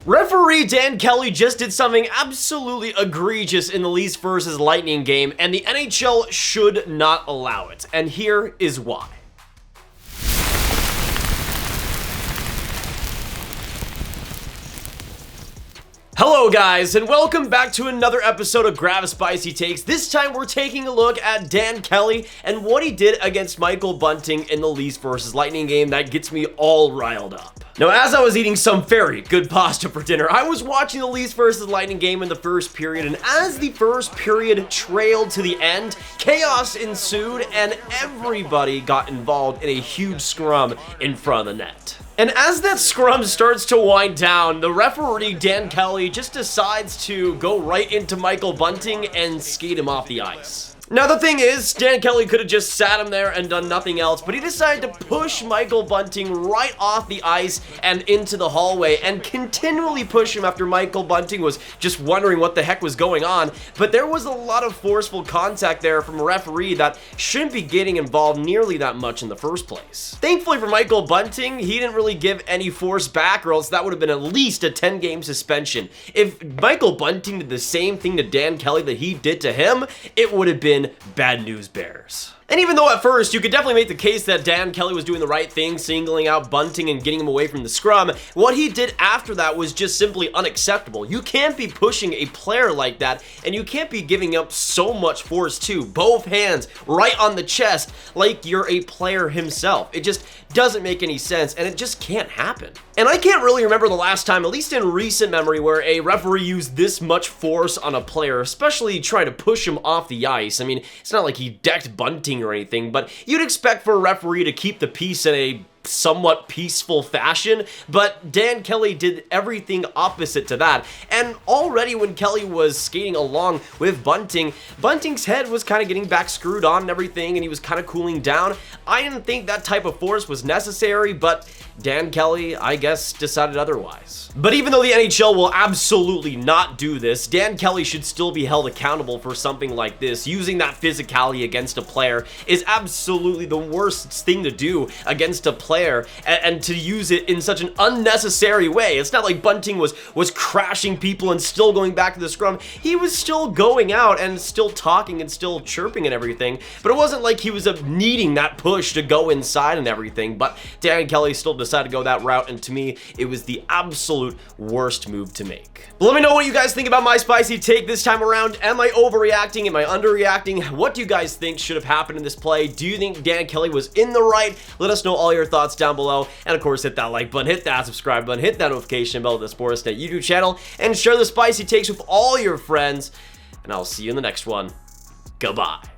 Referee Dan Kelly just did something absolutely egregious in the Leafs versus Lightning game, and the NHL should not allow it. And here is why. Hello guys, and welcome back to another episode of Grav Spicy Takes. This time we're taking a look at Dan Kelly and what he did against Michael Bunting in the Leafs versus Lightning game that gets me all riled up. Now, as I was eating some very good pasta for dinner, I was watching the Leafs versus Lightning game in the first period, and as the first period trailed to the end, chaos ensued and everybody got involved in a huge scrum in front of the net. And as that scrum starts to wind down, the referee, Dan Kelly, just decides to go right into Michael Bunting and skate him off the ice. Now, the thing is, Dan Kelly could have just sat him there and done nothing else, but he decided to push Michael Bunting right off the ice and into the hallway and continually push him after Michael Bunting was just wondering what the heck was going on. But there was a lot of forceful contact there from a referee that shouldn't be getting involved nearly that much in the first place. Thankfully for Michael Bunting, he didn't really give any force back, or else that would have been at least a 10-game suspension. If Michael Bunting did the same thing to Dan Kelly that he did to him, it would have been bad news bears. And even though at first you could definitely make the case that Dan Kelly was doing the right thing, singling out Bunting and getting him away from the scrum, what he did after that was just simply unacceptable. You can't be pushing a player like that, and you can't be giving up so much force too. Both hands right on the chest like you're a player himself. It just doesn't make any sense, and it just can't happen. And I can't really remember the last time, at least in recent memory, where a referee used this much force on a player, especially trying to push him off the ice. I mean, it's not like he decked Bunting or anything, but you'd expect for a referee to keep the peace in a somewhat peaceful fashion, but Dan Kelly did everything opposite to that. And already when Kelly was skating along with Bunting, Bunting's head was kind of getting back screwed on and everything, and he was kind of cooling down. I didn't think that type of force was necessary, but Dan Kelly, I guess, decided otherwise. But even though the NHL will absolutely not do this, Dan Kelly should still be held accountable for something like this. Using that physicality against a player is absolutely the worst thing to do against a player, and to use it in such an unnecessary way. It's not like Bunting was crashing people and still going back to the scrum. He was still going out and still talking and still chirping and everything, but it wasn't like he was needing that push to go inside and everything. But Dan Kelly still decided to go that route, and to me, it was the absolute worst move to make. But let me know what you guys think about my spicy take this time around. Am I overreacting? Am I underreacting? What do you guys think should have happened in this play? Do you think Dan Kelly was in the right? Let us know all your thoughts down below, and of course hit that like button, hit that subscribe button, hit that notification bell to the Sportsnet YouTube channel, and share the spicy takes with all your friends, and I'll see you in the next one. Goodbye.